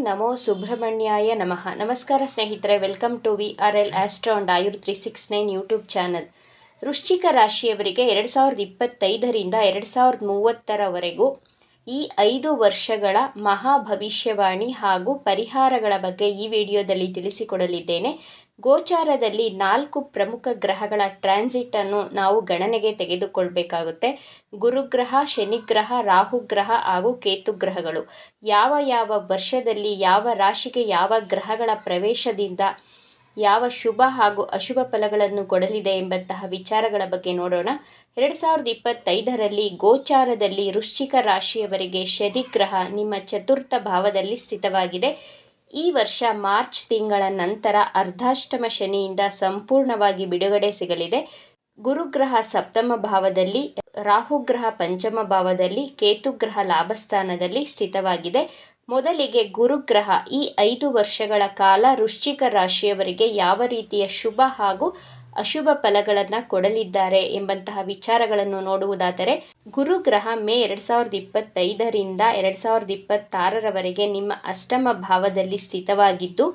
ನಮೋ ಸುಬ್ರಹ್ಮಣ್ಯಾಯ ನಮಃ. ನಮಸ್ಕಾರ ಸ್ನೇಹಿತರೆ, welcome to VRL astro and Ayur 369 YouTube channel. ವೃಶ್ಚಿಕ ರಾಶಿಯವರಿಗೆ 2025ರಿಂದ 2030ರವರೆಗೂ ಈ 5 ವರ್ಷಗಳ ಮಹಾ ಭವಿಷ್ಯವಾಣಿ ಹಾಗೂ ಪರಿಹಾರಗಳ ಬಗ್ಗೆ ಈ ವಿಡಿಯೋದಲ್ಲಿ ತಿಳಿಸಿಕೊಡಲಿದ್ದೇನೆ. ಗೋಚಾರದಲ್ಲಿ 4 ಪ್ರಮುಖ ಗ್ರಹಗಳ ಟ್ರಾನ್ಸಿಟನ್ನು ನಾವು ಗಣನೆಗೆ ತೆಗೆದುಕೊಳ್ಬೇಕಾಗುತ್ತೆ. ಗುರುಗ್ರಹ, ಶನಿಗ್ರಹ, ರಾಹುಗ್ರಹ ಹಾಗೂ ಕೇತುಗ್ರಹಗಳು ಯಾವ ವರ್ಷದಲ್ಲಿ ಯಾವ ರಾಶಿಗೆ ಯಾವ ಗ್ರಹಗಳ ಪ್ರವೇಶದಿಂದ ಯಾವ ಶುಭ ಹಾಗೂ ಅಶುಭ ಫಲಗಳನ್ನು ಕೊಡಲಿದೆ ಎಂಬಂತಹ ವಿಚಾರಗಳ ಬಗ್ಗೆ ನೋಡೋಣ. 2025ರಲ್ಲಿ ಗೋಚಾರದಲ್ಲಿ ವೃಶ್ಚಿಕ ರಾಶಿಯವರಿಗೆ ಶನಿಗ್ರಹ ನಿಮ್ಮ ಚತುರ್ಥ ಭಾವದಲ್ಲಿ ಸ್ಥಿತವಾಗಿದೆ. ಈ ವರ್ಷ ಮಾರ್ಚ್ ತಿಂಗಳ ನಂತರ ಅರ್ಧಾಷ್ಟಮ ಶನಿಯಿಂದ ಸಂಪೂರ್ಣವಾಗಿ ಬಿಡುಗಡೆ ಸಿಗಲಿದೆ. ಗುರುಗ್ರಹ ಸಪ್ತಮ ಭಾವದಲ್ಲಿ, ರಾಹುಗ್ರಹ ಪಂಚಮ ಭಾವದಲ್ಲಿ, ಕೇತುಗ್ರಹ ಲಾಭಸ್ಥಾನದಲ್ಲಿ ಸ್ಥಿತವಾಗಿದೆ. ಮೊದಲಿಗೆ ಗುರುಗ್ರಹ ಈ 5 ವರ್ಷಗಳ ಕಾಲ ವೃಶ್ಚಿಕ ರಾಶಿಯವರಿಗೆ ಯಾವ ರೀತಿಯ ಶುಭ ಹಾಗೂ ಅಶುಭ ಫಲಗಳನ್ನು ಕೊಡಲಿದ್ದಾರೆ ಎಂಬಂತಹ ವಿಚಾರಗಳನ್ನು ನೋಡುವುದಾದರೆ, ಗುರುಗ್ರಹ ಮೇ 2025ರಿಂದ 2026ರವರೆಗೆ ನಿಮ್ಮ ಅಷ್ಟಮ ಭಾವದಲ್ಲಿ ಸ್ಥಿತವಾಗಿದ್ದು,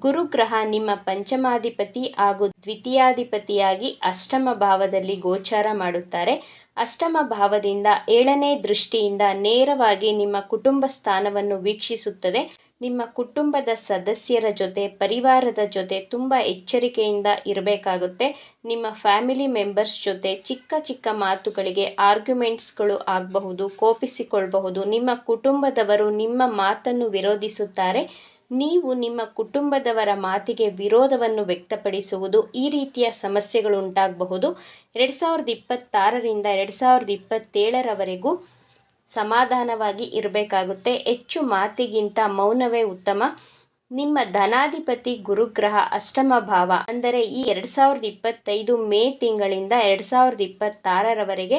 ಗುರುಗ್ರಹ ನಿಮ್ಮ ಪಂಚಮಾಧಿಪತಿ ಹಾಗೂ ದ್ವಿತೀಯಾಧಿಪತಿಯಾಗಿ ಅಷ್ಟಮ ಭಾವದಲ್ಲಿ ಗೋಚಾರ ಮಾಡುತ್ತಾರೆ. ಅಷ್ಟಮ ಭಾವದಿಂದ 7ನೇ ದೃಷ್ಟಿಯಿಂದ ನೇರವಾಗಿ ನಿಮ್ಮ ಕುಟುಂಬ ಸ್ಥಾನವನ್ನು ವೀಕ್ಷಿಸುತ್ತದೆ. ನಿಮ್ಮ ಕುಟುಂಬದ ಸದಸ್ಯರ ಜೊತೆ, ಪರಿವಾರದ ಜೊತೆ ತುಂಬ ಎಚ್ಚರಿಕೆಯಿಂದ ಇರಬೇಕಾಗುತ್ತೆ. ನಿಮ್ಮ ಫ್ಯಾಮಿಲಿ ಮೆಂಬರ್ಸ್ ಜೊತೆ ಚಿಕ್ಕ ಮಾತುಗಳಿಗೆ ಆರ್ಗ್ಯುಮೆಂಟ್ಸ್ಗಳು ಆಗಬಹುದು, ಕೋಪಿಸಿಕೊಳ್ಳಬಹುದು. ನಿಮ್ಮ ಕುಟುಂಬದವರು ನಿಮ್ಮ ಮಾತನ್ನು ವಿರೋಧಿಸುತ್ತಾರೆ. ನೀವು ನಿಮ್ಮ ಕುಟುಂಬದವರ ಮಾತಿಗೆ ವಿರೋಧವನ್ನು ವ್ಯಕ್ತಪಡಿಸುವುದು, ಈ ರೀತಿಯ ಸಮಸ್ಯೆಗಳು ಉಂಟಾಗಬಹುದು. 2026ರಿಂದ 2027ರವರೆಗೂ ಸಮಾಧಾನವಾಗಿ ಇರಬೇಕಾಗುತ್ತೆ. ಹೆಚ್ಚು ಮಾತಿಗಿಂತ ಮೌನವೇ ಉತ್ತಮ. ನಿಮ್ಮ ಧನಾಧಿಪತಿ ಗುರುಗ್ರಹ ಅಷ್ಟಮ ಭಾವ, ಅಂದರೆ ಈ 2025 ಮೇ ತಿಂಗಳಿಂದ 2026ರವರೆಗೆ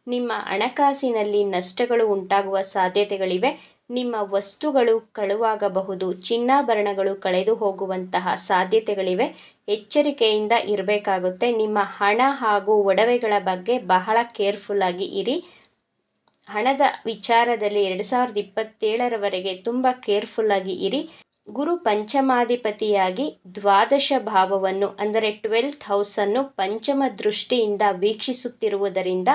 ನಿಮ್ಮ ಹಣಕಾಸಿನಲ್ಲಿ ನಷ್ಟಗಳು ಉಂಟಾಗುವ ಸಾಧ್ಯತೆಗಳಿವೆ. ನಿಮ್ಮ ವಸ್ತುಗಳು ಕಳುವಾಗಬಹುದು, ಚಿನ್ನಾಭರಣಗಳು ಕಳೆದು ಹೋಗುವಂತಹ ಸಾಧ್ಯತೆಗಳಿವೆ. ಎಚ್ಚರಿಕೆಯಿಂದ ಇರಬೇಕಾಗುತ್ತೆ. ನಿಮ್ಮ ಹಣ ಹಾಗೂ ಒಡವೆಗಳ ಬಗ್ಗೆ ಬಹಳ ಕೇರ್ಫುಲ್ ಆಗಿ ಇರಿ. ಹಣದ ವಿಚಾರದಲ್ಲಿ 2027ರವರೆಗೆ ತುಂಬ ಕೇರ್ಫುಲ್ ಆಗಿ ಇರಿ. ಗುರು ಪಂಚಮಾಧಿಪತಿಯಾಗಿ ದ್ವಾದಶ ಭಾವವನ್ನು, ಅಂದರೆ 12th ಹೌಸನ್ನು ಪಂಚಮ ದೃಷ್ಟಿಯಿಂದ ವೀಕ್ಷಿಸುತ್ತಿರುವುದರಿಂದ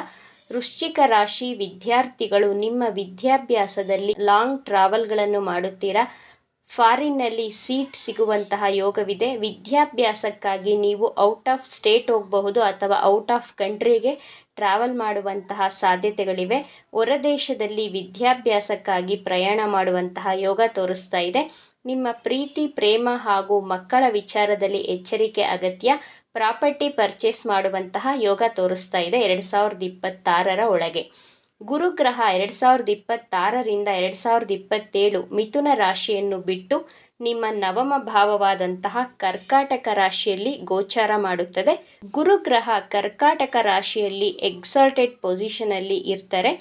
ವೃಶ್ಚಿಕ ರಾಶಿ ವಿದ್ಯಾರ್ಥಿಗಳು ನಿಮ್ಮ ವಿದ್ಯಾಭ್ಯಾಸದಲ್ಲಿ ಲಾಂಗ್ ಟ್ರಾವೆಲ್ಗಳನ್ನು ಮಾಡುತ್ತೀರಾ. ಫಾರಿನ್ನಲ್ಲಿ ಸೀಟ್ ಸಿಗುವಂತಹ ಯೋಗವಿದೆ. ವಿದ್ಯಾಭ್ಯಾಸಕ್ಕಾಗಿ ನೀವು ಔಟ್ ಆಫ್ ಸ್ಟೇಟ್ ಹೋಗಬಹುದು ಅಥವಾ ಔಟ್ ಆಫ್ ಕಂಟ್ರಿಗೆ ಟ್ರಾವೆಲ್ ಮಾಡುವಂತಹ ಸಾಧ್ಯತೆಗಳಿವೆ. ಹೊರದೇಶದಲ್ಲಿ ವಿದ್ಯಾಭ್ಯಾಸಕ್ಕಾಗಿ ಪ್ರಯಾಣ ಮಾಡುವಂತಹ ಯೋಗ ತೋರಿಸ್ತಾ ಇದೆ. ನಿಮ್ಮ ಪ್ರೀತಿ, ಪ್ರೇಮ ಹಾಗೂ ಮಕ್ಕಳ ವಿಚಾರದಲ್ಲಿ ಎಚ್ಚರಿಕೆ ಅಗತ್ಯ. ಪ್ರಾಪರ್ಟಿ ಪರ್ಚೇಸ್ ಮಾಡುವಂತಹ ಯೋಗ ತೋರಿಸ್ತಾ ಇದೆ 2026ರ ಒಳಗೆ. ಗುರುಗ್ರಹ 2026ರಿಂದ 2027 ಮಿಥುನ ರಾಶಿಯನ್ನು ಬಿಟ್ಟು ನಿಮ್ಮ ನವಮ ಭಾವವಾದಂತಹ ಕರ್ಕಾಟಕ ರಾಶಿಯಲ್ಲಿ ಗೋಚಾರ ಮಾಡುತ್ತದೆ. ಗುರುಗ್ರಹ ಕರ್ಕಾಟಕ ರಾಶಿಯಲ್ಲಿ ಎಕ್ಸಾಲ್ಟೆಡ್ ಪೊಸಿಷನಲ್ಲಿ ಇರ್ತಾರೆ.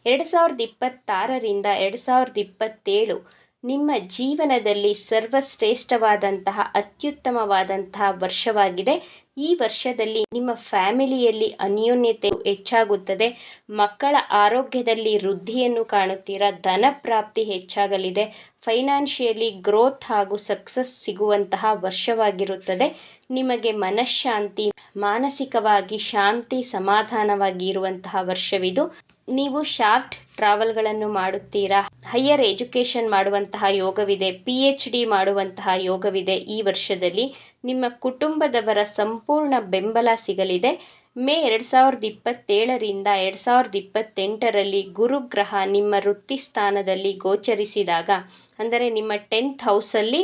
2026ರಿಂದ 2027 ನಿಮ್ಮ ಜೀವನದಲ್ಲಿ ಸರ್ವಶ್ರೇಷ್ಠವಾದಂತಹ ಅತ್ಯುತ್ತಮವಾದಂತಹ ವರ್ಷವಾಗಿದೆ. ಈ ವರ್ಷದಲ್ಲಿ ನಿಮ್ಮ ಫ್ಯಾಮಿಲಿಯಲ್ಲಿ ಅನ್ಯೋನ್ಯತೆ ಹೆಚ್ಚಾಗುತ್ತದೆ. ಮಕ್ಕಳ ಆರೋಗ್ಯದಲ್ಲಿ ವೃದ್ಧಿಯನ್ನು ಕಾಣುತ್ತೀರಾ. ಧನ ಪ್ರಾಪ್ತಿ ಹೆಚ್ಚಾಗಲಿದೆ. ಫೈನಾನ್ಷಿಯಲಿ ಗ್ರೋತ್ ಹಾಗೂ ಸಕ್ಸಸ್ ಸಿಗುವಂತಹ ವರ್ಷವಾಗಿರುತ್ತದೆ. ನಿಮಗೆ ಮನಃಶಾಂತಿ, ಮಾನಸಿಕವಾಗಿ ಶಾಂತಿ, ಸಮಾಧಾನವಾಗಿ ಇರುವಂತಹ ವರ್ಷವಿದು. ನೀವು ಶಾರ್ಟ್ ಟ್ರಾವೆಲ್ಗಳನ್ನು ಮಾಡುತ್ತೀರಾ. ಹೈಯರ್ ಎಜುಕೇಷನ್ ಮಾಡುವಂತಹ ಯೋಗವಿದೆ. PhD ಮಾಡುವಂತಹ ಯೋಗವಿದೆ. ಈ ವರ್ಷದಲ್ಲಿ ನಿಮ್ಮ ಕುಟುಂಬದವರ ಸಂಪೂರ್ಣ ಬೆಂಬಲ ಸಿಗಲಿದೆ. ಮೇ 2027ರಿಂದ 2028ರಲ್ಲಿ ಗುರುಗ್ರಹ ನಿಮ್ಮ ವೃತ್ತಿ ಸ್ಥಾನದಲ್ಲಿ ಗೋಚರಿಸಿದಾಗ, ಅಂದರೆ ನಿಮ್ಮ 10th ಹೌಸಲ್ಲಿ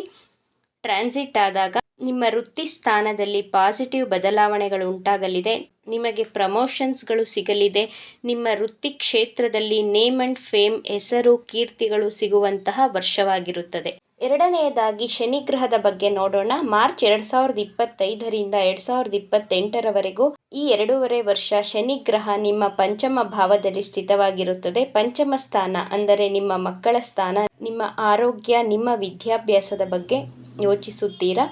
ಟ್ರಾನ್ಸಿಟ್ ಆದಾಗ ನಿಮ್ಮ ವೃತ್ತಿ ಸ್ಥಾನದಲ್ಲಿ ಪಾಸಿಟಿವ್ ಬದಲಾವಣೆಗಳು ಉಂಟಾಗಲಿದೆ. ನಿಮಗೆ ಪ್ರಮೋಷನ್ಸ್ಗಳು ಸಿಗಲಿದೆ. ನಿಮ್ಮ ವೃತ್ತಿ ಕ್ಷೇತ್ರದಲ್ಲಿ ನೇಮ್ ಅಂಡ್ ಫೇಮ್, ಹೆಸರು, ಕೀರ್ತಿಗಳು ಸಿಗುವಂತಹ ವರ್ಷವಾಗಿರುತ್ತದೆ. ಎರಡನೆಯದಾಗಿ ಶನಿಗ್ರಹದ ಬಗ್ಗೆ ನೋಡೋಣ. ಮಾರ್ಚ್ 2025ರಿಂದ 2028ರವರೆಗೂ ಈ 2.5 ವರ್ಷ ಶನಿಗ್ರಹ ನಿಮ್ಮ ಪಂಚಮ ಭಾವದಲ್ಲಿ ಸ್ಥಿತವಾಗಿರುತ್ತದೆ. ಪಂಚಮ ಸ್ಥಾನ ಅಂದರೆ ನಿಮ್ಮ ಮಕ್ಕಳ ಸ್ಥಾನ, ನಿಮ್ಮ ಆರೋಗ್ಯ, ನಿಮ್ಮ ವಿದ್ಯಾಭ್ಯಾಸದ ಬಗ್ಗೆ ಯೋಚಿಸುತ್ತೀರಾ.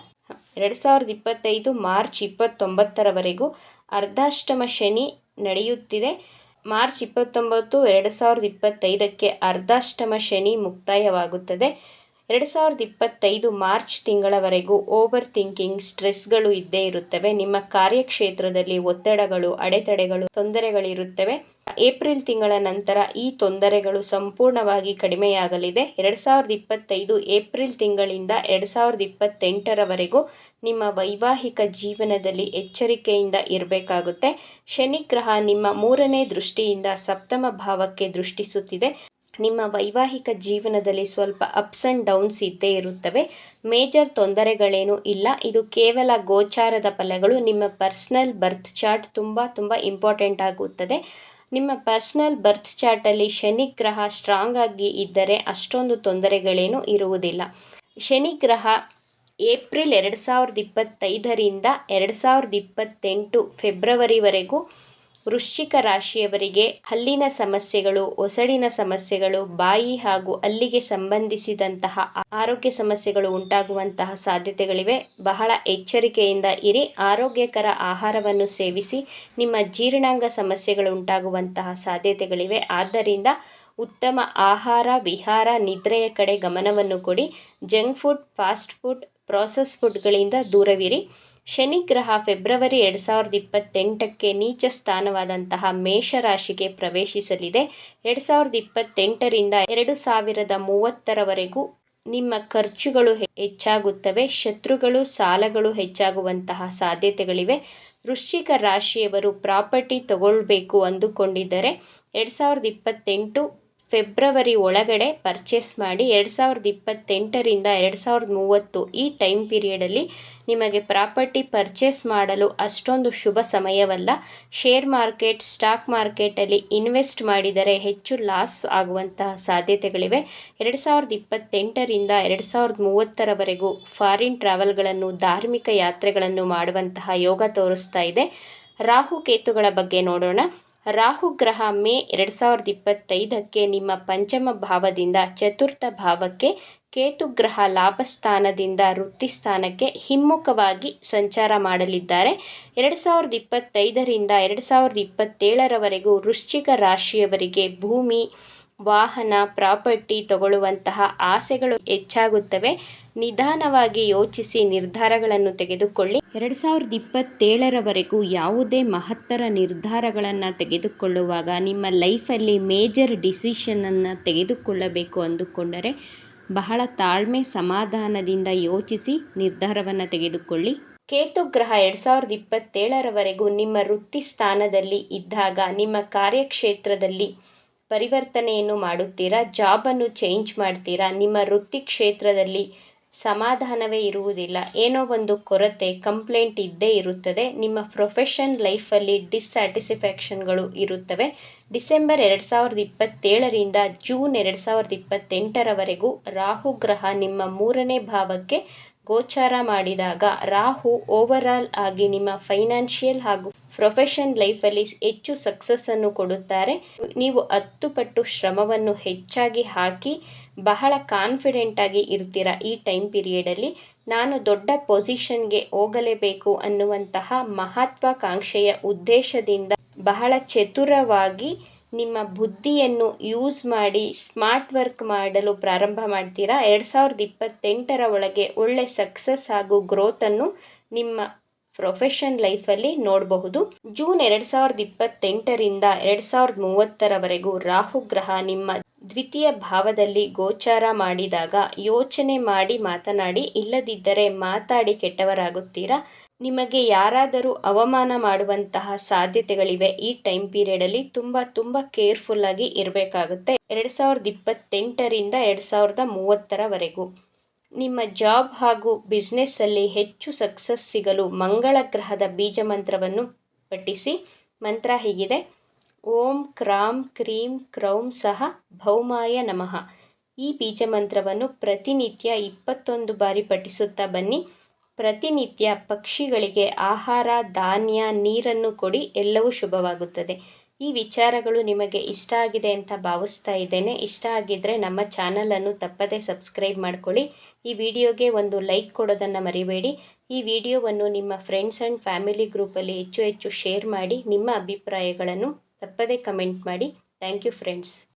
2025 ಮಾರ್ಚ್ 29ರವರೆಗೂ ಅರ್ಧಾಷ್ಟಮ ಶನಿ ನಡೆಯುತ್ತಿದೆ. ಮಾರ್ಚ್ 29, 2025ಕ್ಕೆ ಅರ್ಧಾಷ್ಟಮ ಶನಿ ಮುಕ್ತಾಯವಾಗುತ್ತದೆ. 2025 ಮಾರ್ಚ್ ತಿಂಗಳವರೆಗೂ ಓವರ್ ಥಿಂಕಿಂಗ್, ಸ್ಟ್ರೆಸ್ಗಳು ಇದ್ದೇ ಇರುತ್ತವೆ. ನಿಮ್ಮ ಕಾರ್ಯಕ್ಷೇತ್ರದಲ್ಲಿ ಒತ್ತಡಗಳು, ಅಡೆತಡೆಗಳು, ತೊಂದರೆಗಳಿರುತ್ತವೆ. ಏಪ್ರಿಲ್ ತಿಂಗಳ ನಂತರ ಈ ತೊಂದರೆಗಳು ಸಂಪೂರ್ಣವಾಗಿ ಕಡಿಮೆಯಾಗಲಿದೆ. 2025 ಏಪ್ರಿಲ್ ತಿಂಗಳಿಂದ 2028ರವರೆಗೂ ನಿಮ್ಮ ವೈವಾಹಿಕ ಜೀವನದಲ್ಲಿ ಎಚ್ಚರಿಕೆಯಿಂದ ಇರಬೇಕಾಗುತ್ತೆ. ಶನಿ ಗ್ರಹ ನಿಮ್ಮ 3ನೇ ದೃಷ್ಟಿಯಿಂದ ಸಪ್ತಮ ಭಾವಕ್ಕೆ ದೃಷ್ಟಿಸುತ್ತಿದೆ. ನಿಮ್ಮ ವೈವಾಹಿಕ ಜೀವನದಲ್ಲಿ ಸ್ವಲ್ಪ ಅಪ್ಸ್ ಆ್ಯಂಡ್ ಡೌನ್ಸ್ ಇದ್ದೇ ಇರುತ್ತವೆ. ಮೇಜರ್ ತೊಂದರೆಗಳೇನೂ ಇಲ್ಲ. ಇದು ಕೇವಲ ಗೋಚಾರದ ಫಲಗಳು. ನಿಮ್ಮ ಪರ್ಸ್ನಲ್ ಬರ್ತ್ ಚಾರ್ಟ್ ತುಂಬ ಇಂಪಾರ್ಟೆಂಟ್ ಆಗುತ್ತದೆ. ನಿಮ್ಮ ಪರ್ಸ್ನಲ್ ಬರ್ತ್ ಚಾರ್ಟಲ್ಲಿ ಶನಿ ಗ್ರಹ ಸ್ಟ್ರಾಂಗ್ ಆಗಿ ಇದ್ದರೆ ಅಷ್ಟೊಂದು ತೊಂದರೆಗಳೇನೂ ಇರುವುದಿಲ್ಲ. ಶನಿ ಗ್ರಹ ಏಪ್ರಿಲ್ 2025ರಿಂದ 2028 ಫೆಬ್ರವರಿವರೆಗೂ ವೃಶ್ಚಿಕ ರಾಶಿಯವರಿಗೆ ಹಲ್ಲಿನ ಸಮಸ್ಯೆಗಳು, ಒಸಡಿನ ಸಮಸ್ಯೆಗಳು, ಬಾಯಿ ಹಾಗೂ ಹಲ್ಲಿಗೆ ಸಂಬಂಧಿಸಿದಂತಹ ಆರೋಗ್ಯ ಸಮಸ್ಯೆಗಳು ಉಂಟಾಗುವಂತಹ ಸಾಧ್ಯತೆಗಳಿವೆ. ಬಹಳ ಎಚ್ಚರಿಕೆಯಿಂದ ಇರಿ. ಆರೋಗ್ಯಕರ ಆಹಾರವನ್ನು ಸೇವಿಸಿ. ನಿಮ್ಮ ಜೀರ್ಣಾಂಗ ಸಮಸ್ಯೆಗಳು ಉಂಟಾಗುವಂತಹ ಸಾಧ್ಯತೆಗಳಿವೆ. ಆದ್ದರಿಂದ ಉತ್ತಮ ಆಹಾರ, ವಿಹಾರ, ನಿದ್ರೆಯ ಕಡೆ ಗಮನವನ್ನು ಕೊಡಿ. Junk food, fast food, process ಫುಡ್ಗಳಿಂದ ದೂರವಿರಿ. ಶನಿ ಗ್ರಹ ಫೆಬ್ರವರಿ 2028ಕ್ಕೆ ನೀಚ ಸ್ಥಾನವಾದಂತಹ ಮೇಷರಾಶಿಗೆ ಪ್ರವೇಶಿಸಲಿದೆ. 2028ರಿಂದ 2030ರವರೆಗೂ ನಿಮ್ಮ ಖರ್ಚುಗಳು ಹೆಚ್ಚಾಗುತ್ತವೆ. ಶತ್ರುಗಳು, ಸಾಲಗಳು ಹೆಚ್ಚಾಗುವಂತಹ ಸಾಧ್ಯತೆಗಳಿವೆ. ವೃಶ್ಚಿಕ ರಾಶಿಯವರು ಪ್ರಾಪರ್ಟಿ ತಗೊಳ್ಬೇಕು ಅಂದುಕೊಂಡಿದ್ದರೆ 2028 ಫೆಬ್ರವರಿ ಒಳಗಡೆ ಪರ್ಚೇಸ್ ಮಾಡಿ. 2028ರಿಂದ 2030 ಈ ಟೈಮ್ ಪೀರಿಯಡಲ್ಲಿ ನಿಮಗೆ ಪ್ರಾಪರ್ಟಿ ಪರ್ಚೇಸ್ ಮಾಡಲು ಅಷ್ಟೊಂದು ಶುಭ ಸಮಯವಲ್ಲ. ಶೇರ್ ಮಾರ್ಕೆಟ್, ಸ್ಟಾಕ್ ಮಾರ್ಕೆಟಲ್ಲಿ ಇನ್ವೆಸ್ಟ್ ಮಾಡಿದರೆ ಹೆಚ್ಚು ಲಾಸ್ ಆಗುವಂತಹ ಸಾಧ್ಯತೆಗಳಿವೆ. 2028ರಿಂದ 2030ರವರೆಗೂ ಫಾರಿನ್ ಟ್ರಾವೆಲ್ಗಳನ್ನು, ಧಾರ್ಮಿಕ ಯಾತ್ರೆಗಳನ್ನು ಮಾಡುವಂತಹ ಯೋಗ ತೋರಿಸ್ತಾ ಇದೆ. ರಾಹು ಕೇತುಗಳ ಬಗ್ಗೆ ನೋಡೋಣ. ರಾಹು ಗ್ರಹ ಮೇ 2025ಕ್ಕೆ ನಿಮ್ಮ ಪಂಚಮ ಭಾವದಿಂದ ಚತುರ್ಥ ಭಾವಕ್ಕೆ, ಕೇತು ಗ್ರಹ ಲಾಭಸ್ಥಾನದಿಂದ ವೃತ್ತಿ ಸ್ಥಾನಕ್ಕೆ ಹಿಮ್ಮುಖವಾಗಿ ಸಂಚಾರ ಮಾಡಲಿದ್ದಾರೆ. 2025ರಿಂದ 2027ರವರೆಗೂ ವೃಶ್ಚಿಕ ರಾಶಿಯವರಿಗೆ ಭೂಮಿ, ವಾಹನ, ಪ್ರಾಪರ್ಟಿ ತಗೊಳ್ಳುವಂತಹ ಆಸೆಗಳು ಹೆಚ್ಚಾಗುತ್ತವೆ. ನಿಧಾನವಾಗಿ ಯೋಚಿಸಿ ನಿರ್ಧಾರಗಳನ್ನು ತೆಗೆದುಕೊಳ್ಳಿ. 2027ರವರೆಗೂ ಯಾವುದೇ ಮಹತ್ತರ ನಿರ್ಧಾರಗಳನ್ನು ತೆಗೆದುಕೊಳ್ಳುವಾಗ ನಿಮ್ಮ ಲೈಫಲ್ಲಿ ಮೇಜರ್ ಡಿಸಿಷನನ್ನು ತೆಗೆದುಕೊಳ್ಳಬೇಕು ಅಂದುಕೊಂಡರೆ ಬಹಳ ತಾಳ್ಮೆ, ಸಮಾಧಾನದಿಂದ ಯೋಚಿಸಿ ನಿರ್ಧಾರವನ್ನು ತೆಗೆದುಕೊಳ್ಳಿ. ಕೇತು ಗ್ರಹ 2027ರವರೆಗೂ ನಿಮ್ಮ ವೃತ್ತಿ ಸ್ಥಾನದಲ್ಲಿ ಇದ್ದಾಗ ನಿಮ್ಮ ಕಾರ್ಯಕ್ಷೇತ್ರದಲ್ಲಿ ಪರಿವರ್ತನೆಯನ್ನು ಮಾಡುತ್ತೀರಾ. ಜಾಬನ್ನು ಚೇಂಜ್ ಮಾಡ್ತೀರಾ. ನಿಮ್ಮ ವೃತ್ತಿ ಕ್ಷೇತ್ರದಲ್ಲಿ ಸಮಾಧಾನವೇ ಇರುವುದಿಲ್ಲ. ಏನೋ ಒಂದು ಕೊರತೆ, ಕಂಪ್ಲೇಂಟ್ ಇದ್ದೇ ಇರುತ್ತದೆ. ನಿಮ್ಮ ಪ್ರೊಫೆಷನ್ ಲೈಫಲ್ಲಿ ಡಿಸ್ಸ್ಯಾಟಿಸ್ಫ್ಯಾಕ್ಷನ್ಗಳು ಇರುತ್ತವೆ. ಡಿಸೆಂಬರ್ 2027ರಿಂದ ಜೂನ್ 2028ರವರೆಗೂ ರಾಹು ಗ್ರಹ ನಿಮ್ಮ 3ನೇ ಭಾವಕ್ಕೆ ಗೋಚಾರ ಮಾಡಿದಾಗ ರಾಹು ಓವರಾಲ್ ಆಗಿ ನಿಮ್ಮ ಫೈನಾನ್ಷಿಯಲ್ ಹಾಗೂ ಪ್ರೊಫೆಷನ್ ಲೈಫಲ್ಲಿ ಹೆಚ್ಚು ಸಕ್ಸಸ್ಸನ್ನು ಕೊಡುತ್ತಾರೆ. ನೀವು 10 ಪಟ್ಟು ಶ್ರಮವನ್ನು ಹೆಚ್ಚಾಗಿ ಹಾಕಿ ಬಹಳ ಕಾನ್ಫಿಡೆಂಟ್ ಆಗಿ ಇರ್ತೀರ. ಈ ಟೈಮ್ ಪೀರಿಯಡಲ್ಲಿ ನಾನು ದೊಡ್ಡ ಪೊಸಿಷನ್ಗೆ ಹೋಗಲೇಬೇಕು ಅನ್ನುವಂತಹ ಮಹತ್ವಾಕಾಂಕ್ಷೆಯ ಉದ್ದೇಶದಿಂದ ಬಹಳ ಚತುರವಾಗಿ ನಿಮ್ಮ ಬುದ್ಧಿಯನ್ನು ಯೂಸ್ ಮಾಡಿ ಸ್ಮಾರ್ಟ್ ವರ್ಕ್ ಮಾಡಲು ಪ್ರಾರಂಭ ಮಾಡ್ತೀರಾ. 2028ರ ಒಳಗೆ ಒಳ್ಳೆ ಸಕ್ಸಸ್ ಹಾಗೂ ಗ್ರೋತನ್ನು ನಿಮ್ಮ ಪ್ರೊಫೆಷನ್ ಲೈಫಲ್ಲಿ ನೋಡಬಹುದು. ಜೂನ್ 2028ರಿಂದ 2030ರವರೆಗೂ ರಾಹು ಗ್ರಹ ನಿಮ್ಮ ದ್ವಿತೀಯ ಭಾವದಲ್ಲಿ ಗೋಚಾರ ಮಾಡಿದಾಗ ಯೋಚನೆ ಮಾಡಿ ಮಾತನಾಡಿ, ಇಲ್ಲದಿದ್ದರೆ ಮಾತಾಡಿ ಕೆಟ್ಟವರಾಗುತ್ತೀರಾ. ನಿಮಗೆ ಯಾರಾದರೂ ಅವಮಾನ ಮಾಡುವಂತಹ ಸಾಧ್ಯತೆಗಳಿವೆ. ಈ ಟೈಮ್ ಪೀರಿಯಡಲ್ಲಿ ತುಂಬ ಕೇರ್ಫುಲ್ ಆಗಿ ಇರಬೇಕಾಗುತ್ತೆ. 2028ರಿಂದ 2030ರವರೆಗೂ ನಿಮ್ಮ ಜಾಬ್ ಹಾಗೂ ಬಿಸ್ನೆಸ್ಸಲ್ಲಿ ಹೆಚ್ಚು ಸಕ್ಸಸ್ ಸಿಗಲು ಮಂಗಳ ಗ್ರಹದ ಬೀಜ ಮಂತ್ರವನ್ನು ಪಠಿಸಿ. ಮಂತ್ರ ಹೀಗಿದೆ: ಓಂ ಕ್ರಾಂ ಕ್ರೀಂ ಕ್ರೌಂ ಸಹ ಭೌಮಾಯ ನಮಃ. ಈ ಬೀಜ ಮಂತ್ರವನ್ನು ಪ್ರತಿನಿತ್ಯ 21 ಬಾರಿ ಪಠಿಸುತ್ತಾ ಬನ್ನಿ. ಪ್ರತಿನಿತ್ಯ ಪಕ್ಷಿಗಳಿಗೆ ಆಹಾರ, ಧಾನ್ಯ, ನೀರನ್ನು ಕೊಡಿ. ಎಲ್ಲವೂ ಶುಭವಾಗುತ್ತದೆ. ಈ ವಿಚಾರಗಳು ನಿಮಗೆ ಇಷ್ಟ ಆಗಿದೆ ಅಂತ ಭಾವಿಸ್ತಾ ಇದ್ದೇನೆ. ಇಷ್ಟ ಆಗಿದ್ದರೆ ನಮ್ಮ ಚಾನಲನ್ನು ತಪ್ಪದೇ ಸಬ್ಸ್ಕ್ರೈಬ್ ಮಾಡ್ಕೊಳ್ಳಿ. ಈ ವಿಡಿಯೋಗೆ ಒಂದು ಲೈಕ್ ಕೊಡೋದನ್ನು ಮರಿಬೇಡಿ. ಈ ವಿಡಿಯೋವನ್ನು ನಿಮ್ಮ ಫ್ರೆಂಡ್ಸ್ ಆ್ಯಂಡ್ ಫ್ಯಾಮಿಲಿ ಗ್ರೂಪಲ್ಲಿ ಹೆಚ್ಚು ಶೇರ್ ಮಾಡಿ. ನಿಮ್ಮ ಅಭಿಪ್ರಾಯಗಳನ್ನು ತಪ್ಪದೇ ಕಮೆಂಟ್ ಮಾಡಿ. Thank you friends.